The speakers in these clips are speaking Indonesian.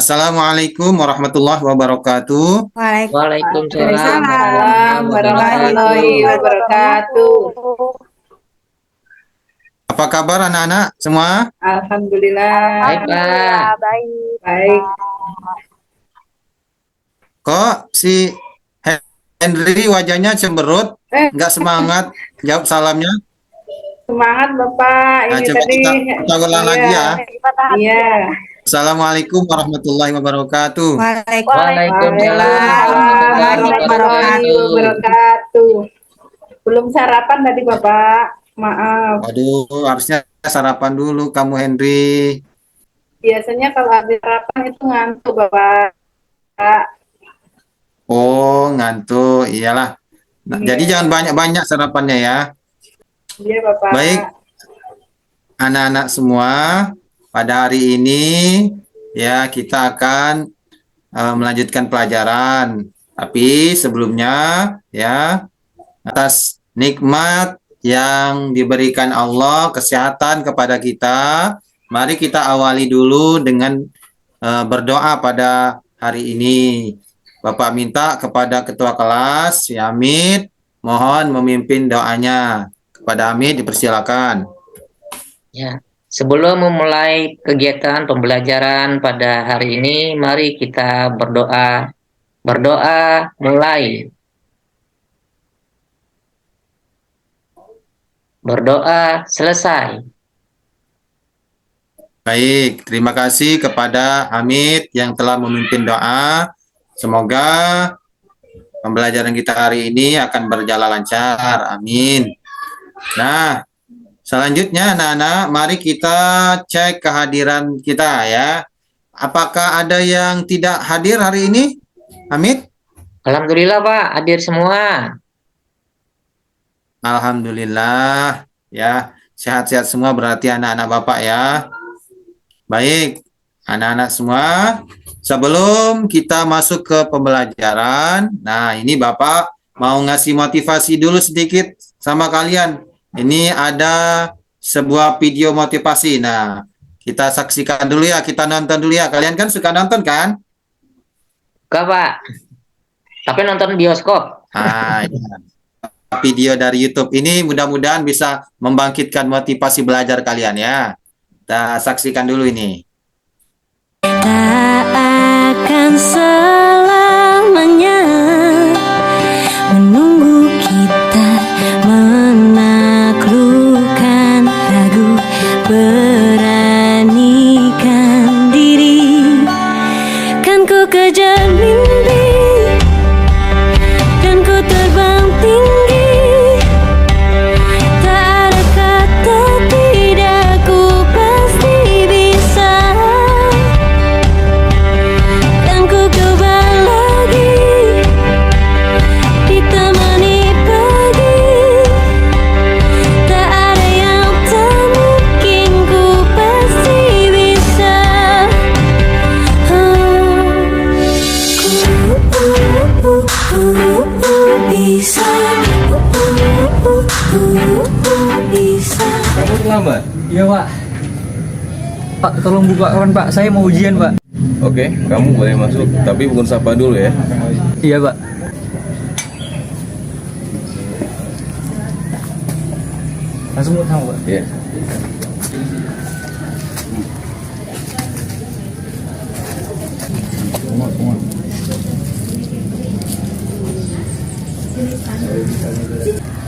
Assalamualaikum warahmatullahi wabarakatuh. Waalaikumsalam Waalaikumsalam warahmatullahi warahmatullahi wabarakatuh. Apa kabar anak-anak semua? Alhamdulillah. Baik, Pak. Baik. Kok si Henry wajahnya cemberut, nggak semangat jawab salamnya? Semangat Bapak. Nah, Ini coba tadi. kita ulang lagi ya. Iya. Assalamualaikum warahmatullahi wabarakatuh. Waalaikumsalam Warahmatullahi wabarakatuh. Belum sarapan tadi Bapak. Maaf. Waduh, harusnya sarapan dulu kamu Henry. Biasanya kalau habis sarapan itu ngantuk Bapak. Oh, ngantuk. Iyalah. Nah, Iya. jadi jangan banyak-banyak sarapannya ya. Iya Bapak. Baik, anak-anak semua, pada hari ini ya kita akan melanjutkan pelajaran. Tapi sebelumnya ya, atas nikmat yang diberikan Allah, kesehatan kepada kita, mari kita awali dulu dengan berdoa pada hari ini. Bapak minta kepada ketua kelas, ya Amit, mohon memimpin doanya. Kepada Amit dipersilakan. Ya, sebelum memulai kegiatan pembelajaran pada hari ini, mari kita berdoa. Berdoa mulai. Berdoa selesai. Baik, terima kasih kepada Amit yang telah memimpin doa. Semoga pembelajaran kita hari ini akan berjalan lancar. Amin. Nah, selanjutnya anak-anak, mari kita cek kehadiran kita ya. Apakah ada yang tidak hadir hari ini? Amit? Alhamdulillah Pak, hadir semua. Alhamdulillah ya. Sehat-sehat semua berarti anak-anak Bapak ya. Baik, anak-anak semua, sebelum kita masuk ke pembelajaran, nah ini Bapak mau ngasih motivasi dulu sedikit sama kalian. Ini ada sebuah video motivasi. Nah, kita saksikan dulu ya, kita nonton dulu ya. Kalian kan suka nonton kan? Enggak Pak, tapi nonton bioskop. Nah, ya. Video dari YouTube ini mudah-mudahan bisa membangkitkan motivasi belajar kalian ya. Kita saksikan dulu ini. Tak akan selamanya menunggu kita menaklukkan ragu, beranikan diri, kan ku kejar mimpi dan ku terbang tinggi. Tak ada kata tidak, ku pasti bisa, dan ku coba lagi ditemani pagi. Tak ada yang tak mungkin, ku pasti bisa. Bisa, bisa. Kamu terlambat? Iya Pak. Pak, tolong buka kawan Pak, saya mau ujian Pak. Oke, kamu boleh masuk, tapi bukan sapa dulu ya. Iya Pak. Langsung buat kamu Pak. Iya.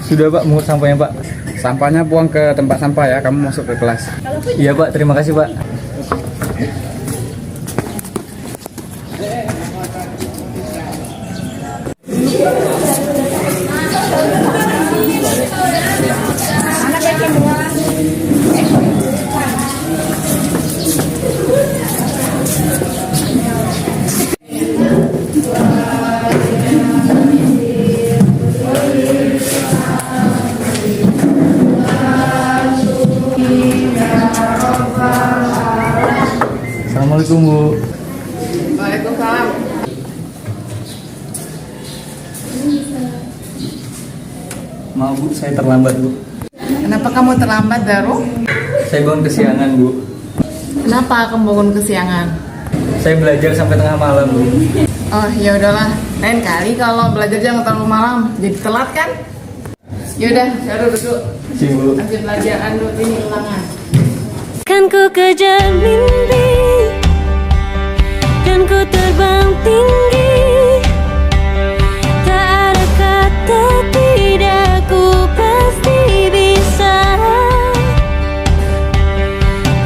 Sudah Pak, mungut sampahnya Pak. Sampahnya buang ke tempat sampah ya, kamu masuk ke kelas. Iya Pak, terima kasih Pak. Assalamualaikum Bu. Waalaikumsalam. Maaf Bu, saya terlambat Bu. Kenapa kamu terlambat, Daru? Saya bangun kesiangan Bu. Kenapa kamu bangun kesiangan? Saya belajar sampai tengah malam, Bu. Oh ya udahlah, lain kali kalau belajar jangan terlalu malam, jadi telat kan? Yaudah, Daru duduk. Sini, Bu. Ambil pelajaran dulu ini ulangan. Kan ku kejar mimpi dan ku terbang tinggi. Tak ada kata tidak, ku pasti bisa.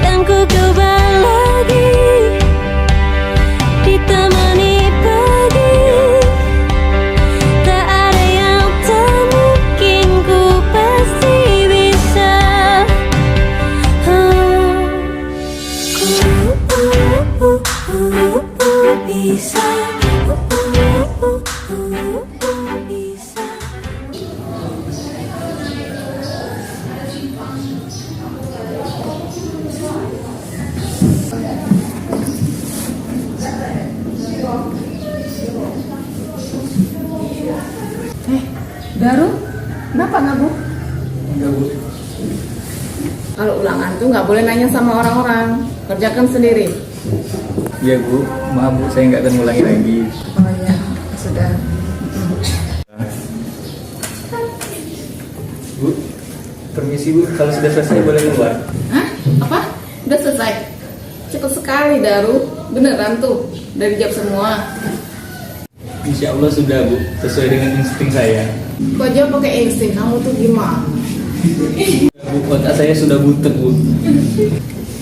Dan ku coba lagi, ditemani pagi. Tak ada yang tak mungkin, ku pasti bisa. Bisa. Bisa. Daru, kenapa nggak Bu? Enggak, Bu. Kalau ulangan tuh nggak boleh nanya sama orang-orang, kerjakan sendiri. Iya, Bu. Maaf, Bu. Saya nggak akan ngulangi lagi. Oh iya, sudah. Bu, permisi, Bu. Kalau sudah selesai boleh keluar. Hah? Apa? Udah selesai? Cepet sekali Daru, beneran tuh, udah dijawab semua. Insya Allah sudah, Bu. Sesuai dengan insting saya. Kok jawab pakai insting, kamu tuh gimana? Bu, otak saya sudah butek, Bu.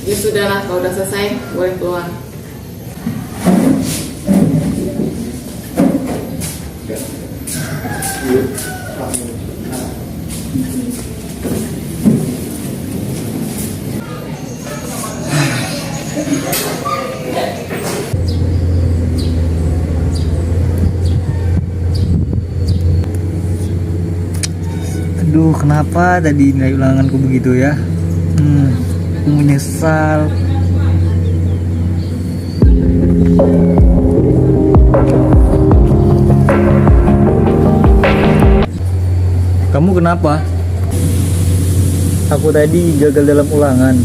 Ya sudahlah, kalau udah selesai, boleh keluar. Aduh, kenapa tadi nilai ulanganku begitu ya? Aku menyesal. Kamu kenapa? Aku tadi gagal dalam ulangan.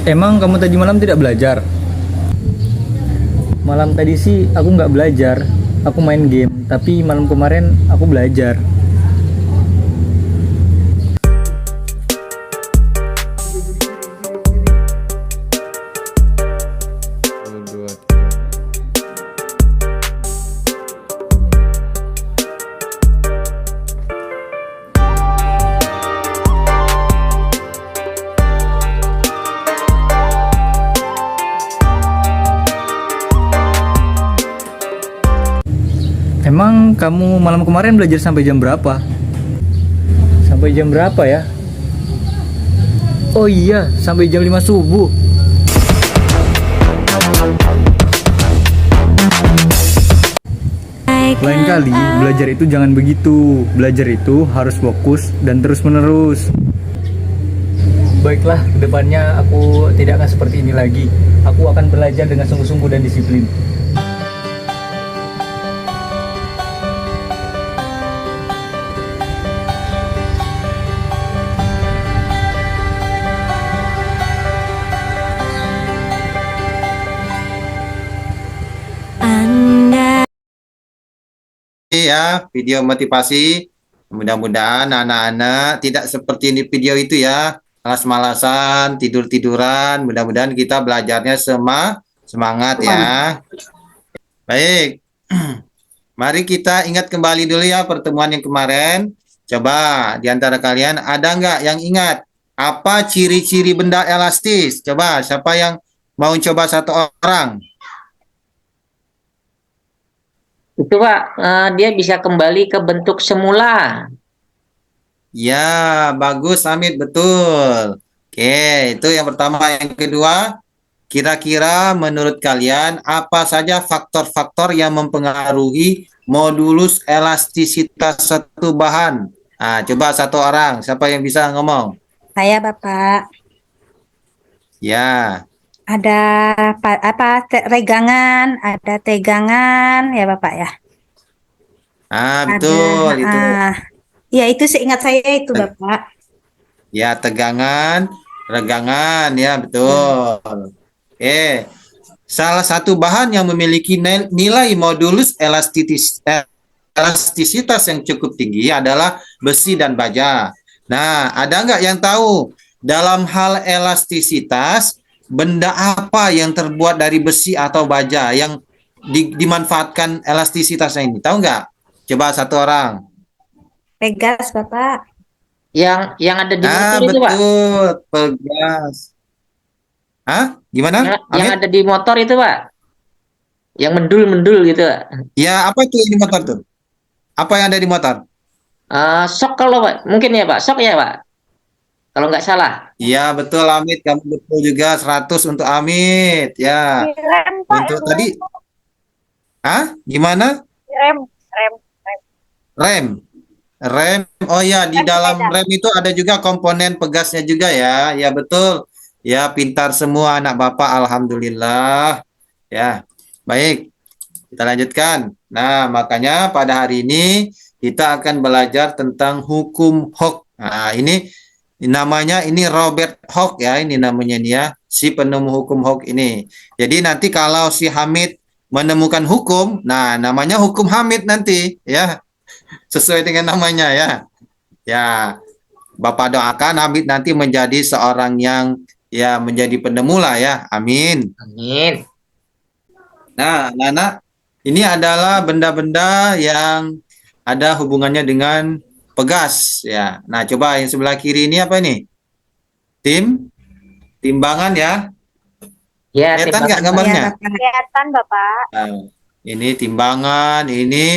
Emang kamu tadi malam tidak belajar? Malam tadi sih aku nggak belajar. Aku main game, tapi malam kemarin aku belajar. Emang kamu malam kemarin belajar sampai jam berapa? Sampai jam berapa ya? Oh iya, sampai jam 5 subuh. Lain kali, belajar itu jangan begitu. Belajar itu harus fokus dan terus menerus. Baiklah, kedepannya aku tidak akan seperti ini lagi. Aku akan belajar dengan sungguh-sungguh dan disiplin. Ya, video motivasi. Mudah-mudahan anak-anak tidak seperti ini video itu ya, malas-malasan, tidur-tiduran. Mudah-mudahan kita belajarnya semangat ya. Baik, mari kita ingat kembali dulu ya pertemuan yang kemarin. Coba di antara kalian ada nggak yang ingat apa ciri-ciri benda elastis? Coba siapa yang mau coba satu orang? Itu Pak, dia bisa kembali ke bentuk semula. Ya, bagus Hamid, betul. Oke, itu yang pertama. Yang kedua, kira-kira menurut kalian apa saja faktor-faktor yang mempengaruhi modulus elastisitas satu bahan? Nah, coba satu orang, siapa yang bisa ngomong? Saya Bapak, Ya, ada regangan, ada tegangan ya Bapak ya. betul itu. Ya itu seingat saya itu Bapak. Ya, tegangan, Regangan ya, betul. Oke. Salah satu bahan yang memiliki nilai modulus elastisitas yang cukup tinggi adalah besi dan baja. Nah, ada nggak yang tahu dalam hal elastisitas, benda apa yang terbuat dari besi atau baja yang dimanfaatkan elastisitasnya ini? Tahu nggak? Coba satu orang. Pegas, Bapak. Yang ada di Ah, motor itu, Pak. betul, pegas. Hah? Gimana? Yang Amit? ada di motor itu, Pak. Yang mendul-mendul gitu, Pak. Ya, apa itu yang di motor tuh? Apa yang ada di motor? Sok kalau Pak, mungkin ya Pak, sok ya Pak, kalau nggak salah. Iya, betul Amit, kamu betul juga 100 untuk Amit. Ya. Rem, Pak. Untuk tadi gimana? Rem. Rem. Rem. Oh ya, di dalam rem itu ada juga komponen pegasnya juga ya. Ya, betul. Ya, pintar semua anak Bapak, alhamdulillah. Ya. Baik. Kita lanjutkan. Nah, makanya pada hari ini kita akan belajar tentang hukum Hooke. Nah, ini namanya Robert Hooke ya, ini namanya nih ya, si penemu hukum Hooke ini. Jadi nanti kalau si Hamid menemukan hukum, nah namanya hukum Hamid nanti ya. Sesuai dengan namanya ya. Ya, Bapak doakan Hamid nanti menjadi seorang yang ya menjadi penemu lah ya. Amin. Amin. Nah, anak-anak, ini adalah benda-benda yang ada hubungannya dengan pegas ya. Nah, coba yang sebelah kiri ini apa ini? Timbangan ya. Ya, Kelihatan nggak timbangan, Pak. gambarnya? Ya, Bapak. Kelihatan, Bapak. Nah, ini timbangan, ini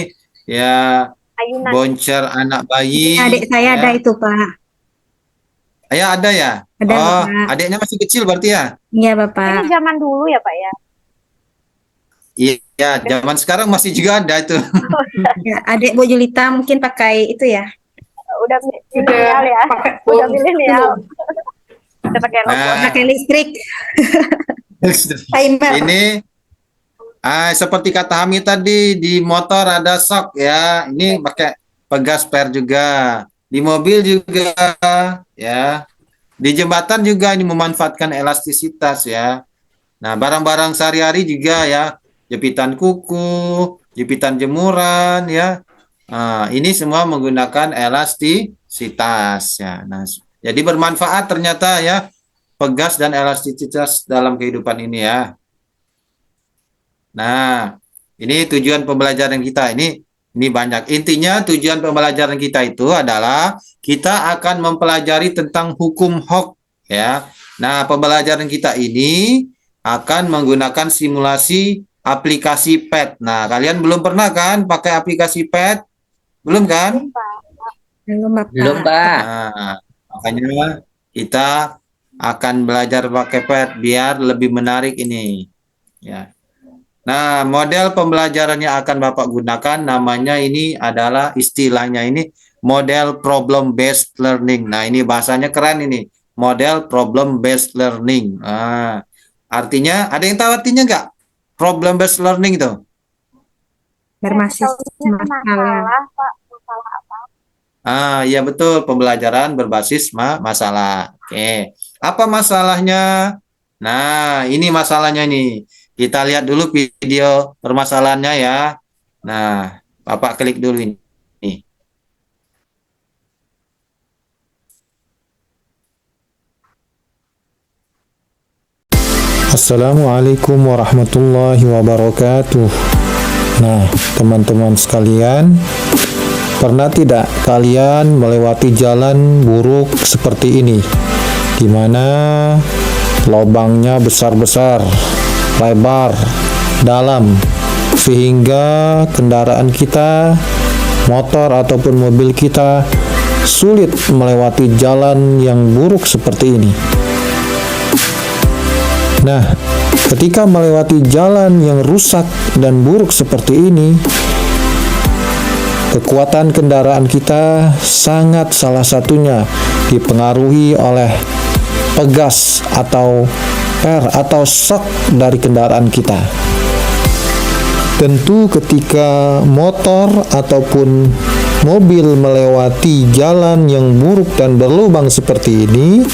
ya Ayunan. boncer anak bayi. Adik saya ya. ada itu, Pak. Ya, ada ya. Ada, Oh, Bapak. adiknya masih kecil berarti ya? Iya, Ini Bapak. zaman dulu ya, Pak ya? Iya, zaman sekarang masih juga ada itu. Ya, adik Bu Julita mungkin pakai itu ya. Udah milenial ya. Udah milenial. Udah pakai rokok. Nah, Pakai listrik. Timer. ini seperti kata Hamid tadi, di motor ada shock ya. Ini pakai pegas per juga. Di mobil juga ya. Di jembatan juga ini memanfaatkan elastisitas ya. Nah, barang-barang sehari-hari juga ya. Jepitan kuku, jepitan jemuran ya. Nah, ini semua menggunakan elastisitas ya. Nah, jadi bermanfaat ternyata ya pegas dan elastisitas dalam kehidupan ini ya. Nah, ini tujuan pembelajaran kita ini banyak. Intinya tujuan pembelajaran kita itu adalah kita akan mempelajari tentang hukum Hooke ya. Nah, pembelajaran kita ini akan menggunakan simulasi aplikasi PET. Nah, kalian belum pernah kan pakai aplikasi PET? Belum kan? Belum, Bapak. Belum Pak. Nah, makanya kita akan belajar pakai PET biar lebih menarik ini. Ya. Nah, model pembelajaran yang akan Bapak gunakan namanya ini adalah istilahnya ini model problem based learning. Nah, ini bahasanya keren ini. Model problem based learning. Nah, artinya ada yang tahu artinya nggak? Problem based learning itu. Berbasis masalah. Masalah, Pak. Masalah apa? Iya betul, pembelajaran berbasis masalah. Oke. Apa masalahnya? Nah, ini masalahnya nih. Kita lihat dulu video permasalahannya ya. Nah, Bapak klik dulu ini. Assalamualaikum warahmatullahi wabarakatuh. Nah, teman-teman sekalian, pernah tidak kalian melewati jalan buruk seperti ini, di mana lubangnya besar-besar, lebar, dalam, sehingga kendaraan kita, motor ataupun mobil kita sulit melewati jalan yang buruk seperti ini. Nah, ketika melewati jalan yang rusak dan buruk seperti ini, kekuatan kendaraan kita sangat salah satunya dipengaruhi oleh pegas atau per atau shock dari kendaraan kita. Tentu ketika motor ataupun mobil melewati jalan yang buruk dan berlubang seperti ini,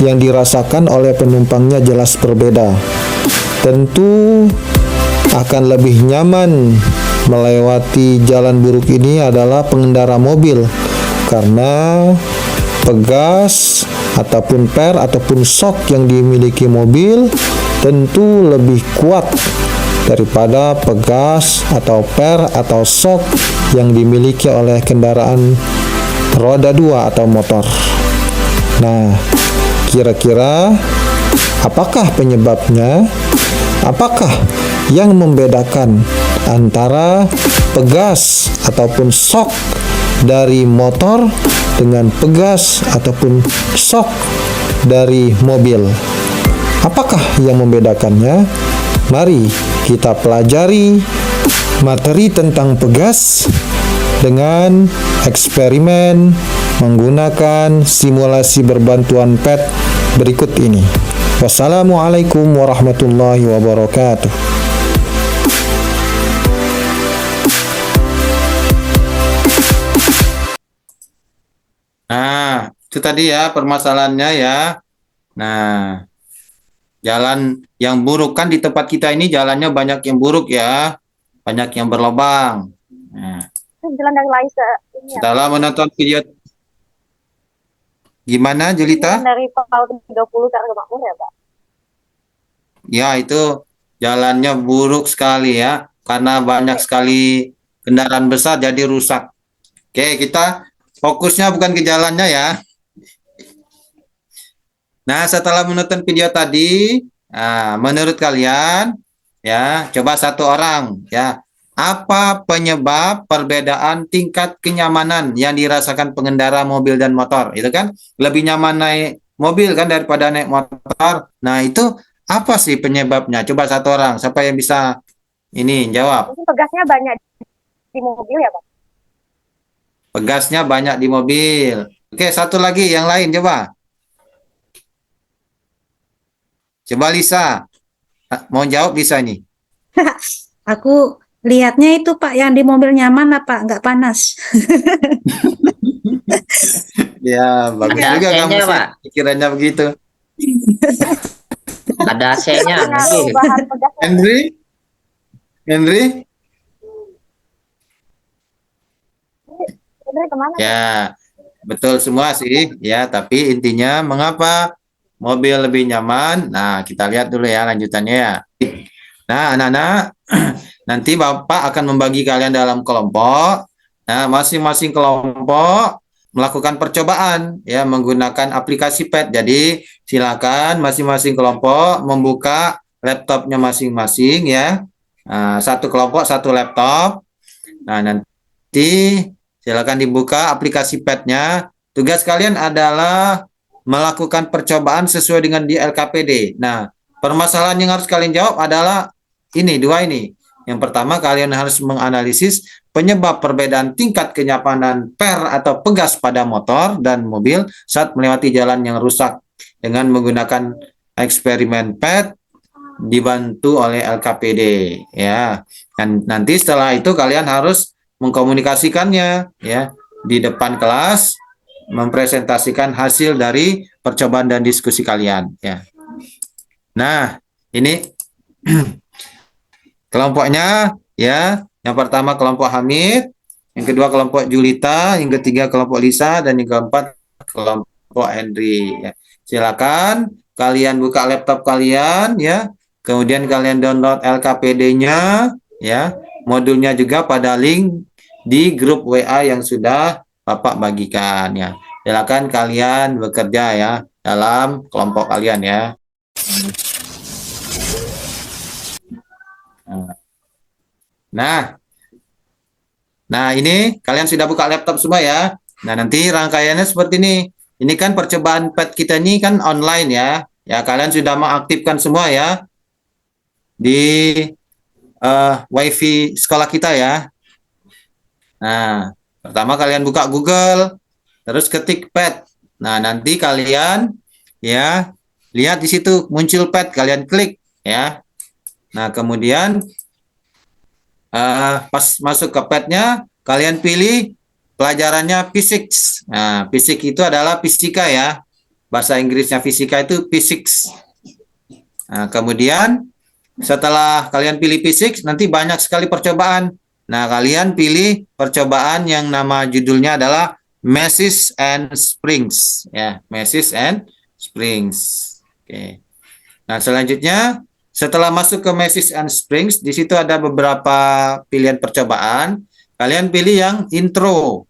yang dirasakan oleh penumpangnya jelas berbeda. Tentu akan lebih nyaman melewati jalan buruk ini adalah pengendara mobil, karena pegas ataupun per ataupun shock yang dimiliki mobil tentu lebih kuat daripada pegas atau per atau shock yang dimiliki oleh kendaraan roda 2 atau motor. Nah, kira-kira apakah penyebabnya? Apakah yang membedakan antara pegas ataupun shock dari motor dengan pegas ataupun shock dari mobil? Apakah yang membedakannya? Mari kita pelajari materi tentang pegas dengan eksperimen menggunakan simulasi berbantuan PET berikut ini. Wassalamualaikum warahmatullahi wabarakatuh. Nah, itu tadi ya permasalahannya ya. Nah, jalan yang buruk kan di tempat kita ini jalannya banyak yang buruk ya, banyak yang berlubang. Nah, Jalan dari Laisa ini ya. setelah menonton video, gimana Julita? Jalan dari Pal 30 ke arah Makmur ya, Pak. Ya, itu jalannya buruk sekali ya, karena banyak sekali kendaraan besar jadi rusak. Oke, kita fokusnya bukan ke jalannya ya. Nah, setelah menonton video tadi, menurut kalian, ya, coba satu orang, ya, apa penyebab perbedaan tingkat kenyamanan yang dirasakan pengendara mobil dan motor? Itu kan lebih nyaman naik mobil kan daripada naik motor. Nah, itu apa sih penyebabnya? Coba satu orang, siapa yang bisa ini jawab? Mungkin pegasnya banyak di mobil ya, Pak. Pegasnya banyak di mobil. Oke, satu lagi yang lain coba. Coba Lisa. Mau jawab Lisa ini? Aku lihatnya itu Pak, yang di mobil nyaman lah Pak, nggak panas. Ya, bagus Ada juga kamu AC-nya, sih. Pak. Pikirannya begitu. Ada AC-nya. Pengaruh bahan pegasnya. Henry? Henry? Sebenarnya kemana? Ya, betul semua sih. Ya, tapi intinya mengapa mobil lebih nyaman? Nah, kita lihat dulu ya lanjutannya ya. Nah, anak-anak, nanti Bapak akan membagi kalian dalam kelompok. Nah, masing-masing kelompok melakukan percobaan ya menggunakan aplikasi PET. Jadi, silakan masing-masing kelompok membuka laptopnya masing-masing ya. Nah, satu kelompok satu laptop. Nah, nanti silakan dibuka aplikasi PET-nya. Tugas kalian adalah melakukan percobaan sesuai dengan di LKPD. Nah, permasalahan yang harus kalian jawab adalah ini, dua ini. Yang pertama, kalian harus menganalisis penyebab perbedaan tingkat kenyamanan per atau pegas pada motor dan mobil saat melewati jalan yang rusak dengan menggunakan eksperimen PET dibantu oleh LKPD. Ya, dan nanti setelah itu kalian harus mengkomunikasikannya ya di depan kelas, mempresentasikan hasil dari percobaan dan diskusi kalian ya. Nah, ini kelompoknya ya. Yang pertama kelompok Hamid, yang kedua kelompok Julita, yang ketiga kelompok Lisa, dan yang keempat kelompok Henry ya. Silakan kalian buka laptop kalian ya. Kemudian kalian download LKPD-nya ya. Modulnya juga pada link di grup WA yang sudah Bapak bagikan ya. Silakan kalian bekerja ya dalam kelompok kalian ya. Nah, ini kalian sudah buka laptop semua ya. Nah, nanti rangkaiannya seperti ini. Ini kan percobaan PET kita ini kan online ya. Ya, kalian sudah mengaktifkan semua ya di WiFi sekolah kita ya. Nah, pertama kalian buka Google, terus ketik PET. Nah, nanti kalian ya lihat di situ muncul PET, kalian klik ya. Nah, kemudian pas masuk ke PET-nya, kalian pilih pelajarannya fisik. Nah, fisik itu adalah fisika ya. bahasa Inggrisnya fisika itu physics. Nah, kemudian setelah kalian pilih physics, nanti banyak sekali percobaan. Nah, kalian pilih percobaan yang nama judulnya adalah Masses and Springs, ya, Masses and Springs. Oke. Nah, selanjutnya setelah masuk ke Masses and Springs, di situ ada beberapa pilihan percobaan. Kalian pilih yang intro,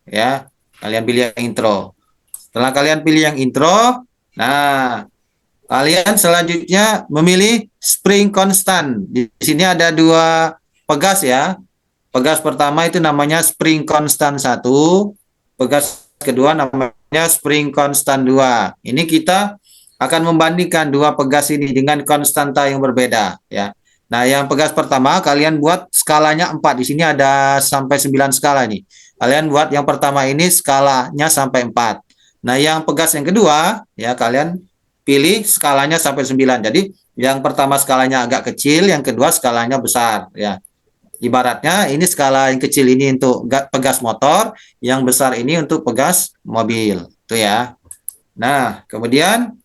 ya. Kalian pilih yang intro. Setelah kalian pilih yang intro, nah, kalian selanjutnya memilih spring constant. Di sini ada dua pegas ya. Pegas pertama itu namanya spring constant 1, pegas kedua namanya spring constant 2. Ini kita akan membandingkan dua pegas ini dengan konstanta yang berbeda ya. Nah, yang pegas pertama kalian buat skalanya 4. Di sini ada sampai 9 skala nih. Kalian buat yang pertama ini skalanya sampai 4. Nah, yang pegas yang kedua ya kalian pilih skalanya sampai 9. Jadi yang pertama skalanya agak kecil, yang kedua skalanya besar ya. Ibaratnya ini skala yang kecil ini untuk pegas motor, yang besar ini untuk pegas mobil. Itu ya. Nah, kemudian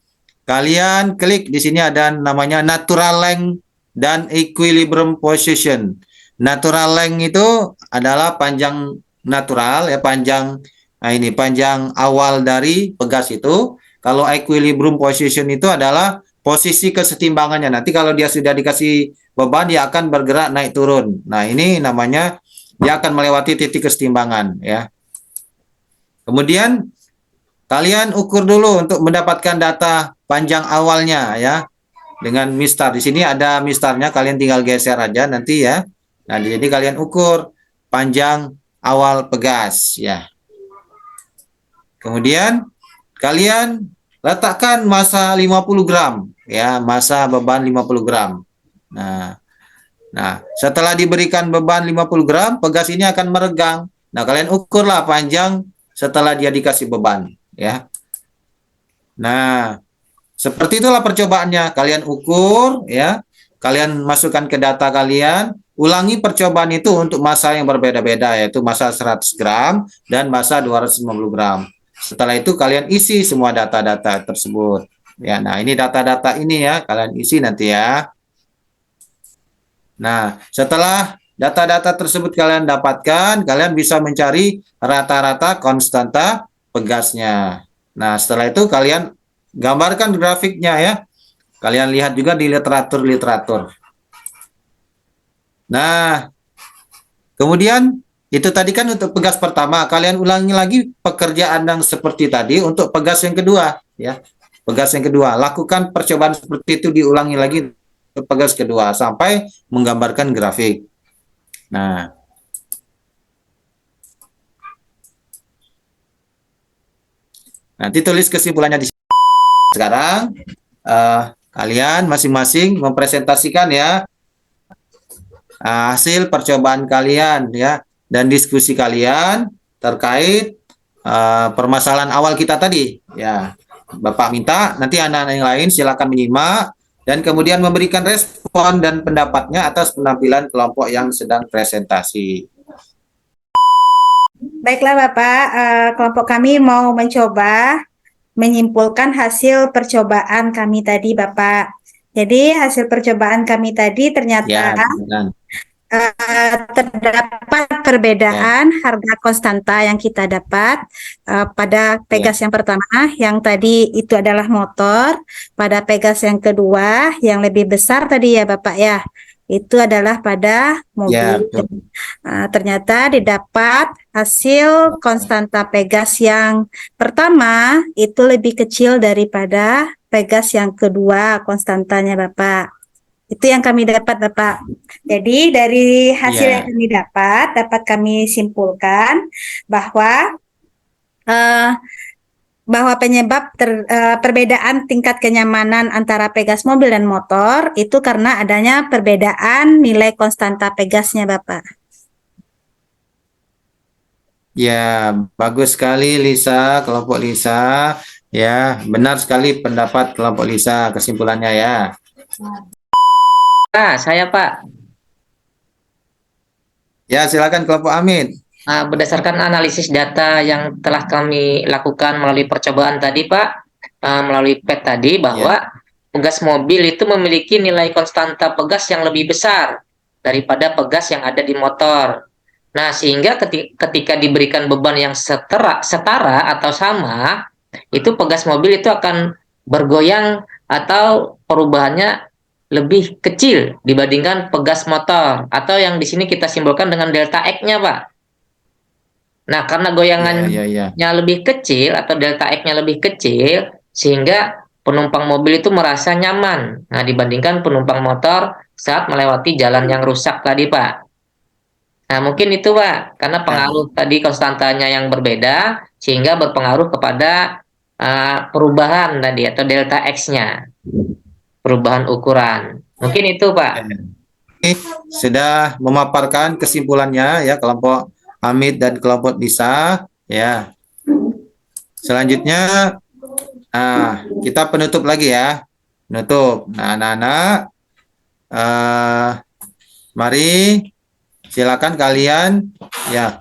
kalian klik di sini ada namanya natural length dan equilibrium position. Natural length itu adalah panjang natural ya, panjang ini panjang awal dari pegas itu. Kalau equilibrium position itu adalah posisi kesetimbangannya. Nanti kalau dia sudah dikasih beban, dia akan bergerak naik turun. Nah, ini namanya dia akan melewati titik kesetimbangan ya. Kemudian kalian ukur dulu untuk mendapatkan data panjang awalnya ya. Dengan mistar. Di sini ada mistarnya, kalian tinggal geser aja nanti ya. Nah, jadi kalian ukur panjang awal pegas ya. Kemudian kalian letakkan massa 50 gram ya, massa beban 50 gram. Nah, setelah diberikan beban 50 gram, pegas ini akan meregang. Nah, kalian ukurlah panjang setelah dia dikasih beban ya. Nah, seperti itulah percobaannya. Kalian ukur ya, kalian masukkan ke data kalian, ulangi percobaan itu untuk massa yang berbeda-beda, yaitu massa 100 gram dan massa 250 gram. Setelah itu kalian isi semua data-data tersebut. Ya, nah ini data-data ini ya, kalian isi nanti ya. Nah, setelah data-data tersebut kalian dapatkan, kalian bisa mencari rata-rata konstanta pegasnya. Nah, setelah itu kalian gambarkan grafiknya ya. Kalian lihat juga di literatur. Nah, kemudian itu tadi kan untuk pegas pertama, kalian ulangi lagi pekerjaan yang seperti tadi untuk pegas yang kedua ya. Pegas yang kedua, lakukan percobaan seperti itu, diulangi lagi untuk pegas kedua sampai menggambarkan grafik. Nah, nanti tulis kesimpulannya di sini. Sekarang kalian masing-masing mempresentasikan ya hasil percobaan kalian ya, dan diskusi kalian terkait permasalahan awal kita tadi ya. Bapak minta nanti anak-anak yang lain silakan menyimak dan kemudian memberikan respon dan pendapatnya atas penampilan kelompok yang sedang presentasi. Baiklah Bapak, kelompok kami mau mencoba menyimpulkan hasil percobaan kami tadi Bapak. Jadi hasil percobaan kami tadi ternyata Ya, terdapat perbedaan harga konstanta yang kita dapat pada pegas yang pertama, yang tadi itu adalah motor. Pada pegas yang kedua yang lebih besar tadi ya Bapak ya, itu adalah pada mobil. Ternyata didapat hasil konstanta pegas yang pertama itu lebih kecil daripada pegas yang kedua konstantanya Bapak. Itu yang kami dapat Bapak. Jadi dari hasil yang kami dapat kami simpulkan bahwa penyebab perbedaan tingkat kenyamanan antara pegas mobil dan motor itu karena adanya perbedaan nilai konstanta pegasnya Bapak. Ya, bagus sekali Lisa, kelompok Lisa. Ya, benar sekali pendapat kelompok Lisa, kesimpulannya ya. Saya Pak. Ya, silakan kelompok Amin. Berdasarkan analisis data yang telah kami lakukan melalui percobaan tadi Pak, melalui pet tadi bahwa pegas mobil itu memiliki nilai konstanta pegas yang lebih besar daripada pegas yang ada di motor. Nah, sehingga ketika diberikan beban yang setara atau sama, itu pegas mobil itu akan bergoyang atau perubahannya lebih kecil dibandingkan pegas motor, atau yang di sini kita simbolkan dengan delta X-nya, Pak. Nah, karena goyangannya lebih kecil atau delta X-nya lebih kecil, sehingga penumpang mobil itu merasa nyaman. Nah, dibandingkan penumpang motor saat melewati jalan yang rusak tadi, Pak. Nah, mungkin itu, Pak, karena pengaruh tadi konstantanya yang berbeda, sehingga berpengaruh kepada perubahan tadi atau delta X-nya, perubahan ukuran. Mungkin itu, Pak. Sudah memaparkan kesimpulannya ya kelompok Hamid dan kelompok Nisa ya. Selanjutnya kita penutup lagi ya. Penutup. Nah, anak-anak mari silakan kalian ya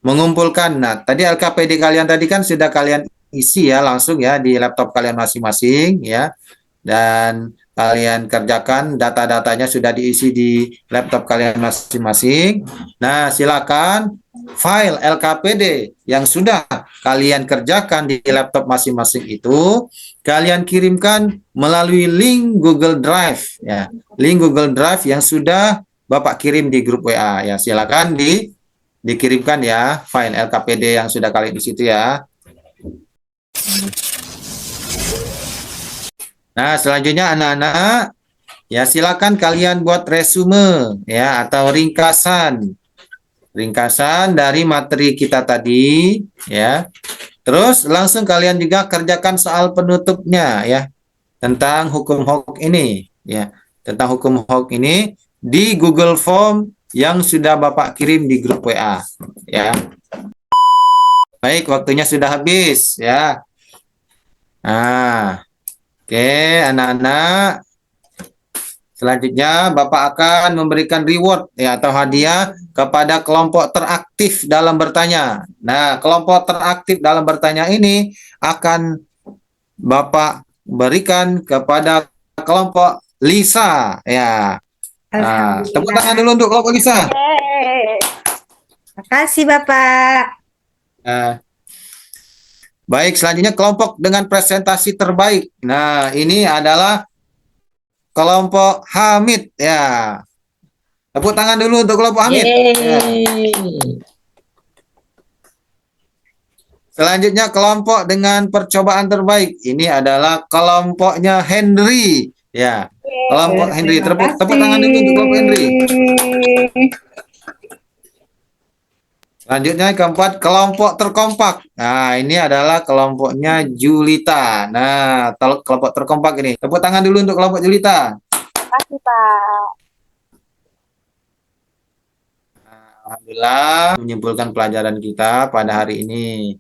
mengumpulkan. Nah, tadi LKPD kalian tadi kan sudah kalian isi ya langsung ya di laptop kalian masing-masing ya. Dan kalian kerjakan, data-datanya sudah diisi di laptop kalian masing-masing. Nah, silakan file LKPD yang sudah kalian kerjakan di laptop masing-masing itu kalian kirimkan melalui link Google Drive ya. Link Google Drive yang sudah Bapak kirim di grup WA ya. Silakan dikirimkan ya file LKPD yang sudah kalian isi itu ya. Nah, selanjutnya anak-anak ya silakan kalian buat resume ya atau ringkasan dari materi kita tadi ya. Terus langsung kalian juga kerjakan soal penutupnya ya tentang hukum HOK ini ya. Tentang hukum HOK ini di Google Form yang sudah Bapak kirim di grup WA ya. Baik, waktunya sudah habis ya. Nah, oke, anak-anak. Selanjutnya Bapak akan memberikan reward ya atau hadiah kepada kelompok teraktif dalam bertanya. Nah, kelompok teraktif dalam bertanya ini akan Bapak berikan kepada kelompok Lisa ya. Nah, tepuk tangan dulu untuk kelompok Lisa. Terima kasih Bapak. Baik, selanjutnya kelompok dengan presentasi terbaik. Nah, ini adalah kelompok Hamid ya. Tepuk tangan dulu untuk kelompok Hamid. Ya. Selanjutnya kelompok dengan percobaan terbaik. Ini adalah kelompoknya Henry ya. Kelompok Henry. Tepuk tangan dulu untuk kelompok Henry. Selanjutnya keempat, kelompok terkompak. Nah, ini adalah kelompoknya Julita. Nah, kelompok terkompak ini. Tepuk tangan dulu untuk kelompok Julita. Terima kasih, Pak. Alhamdulillah menyimpulkan pelajaran kita pada hari ini.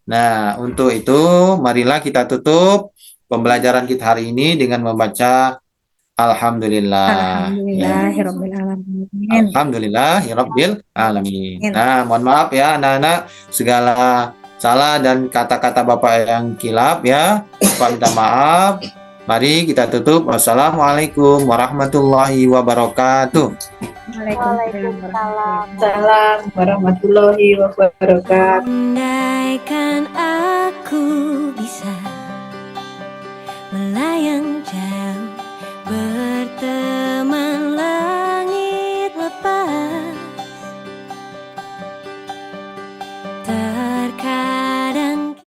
Nah, untuk itu marilah kita tutup pembelajaran kita hari ini dengan membaca Alhamdulillah. Alhamdulillahirabbil alamin. Alhamdulillahirabbil alamin. Nah, mohon maaf ya anak-anak segala salah dan kata-kata Bapak yang kilap ya. Bapak minta maaf. Mari kita tutup. Wassalamualaikum warahmatullahi wabarakatuh. Waalaikumsalam warahmatullahi wabarakatuh. Andaikan aku bisa melayang jauh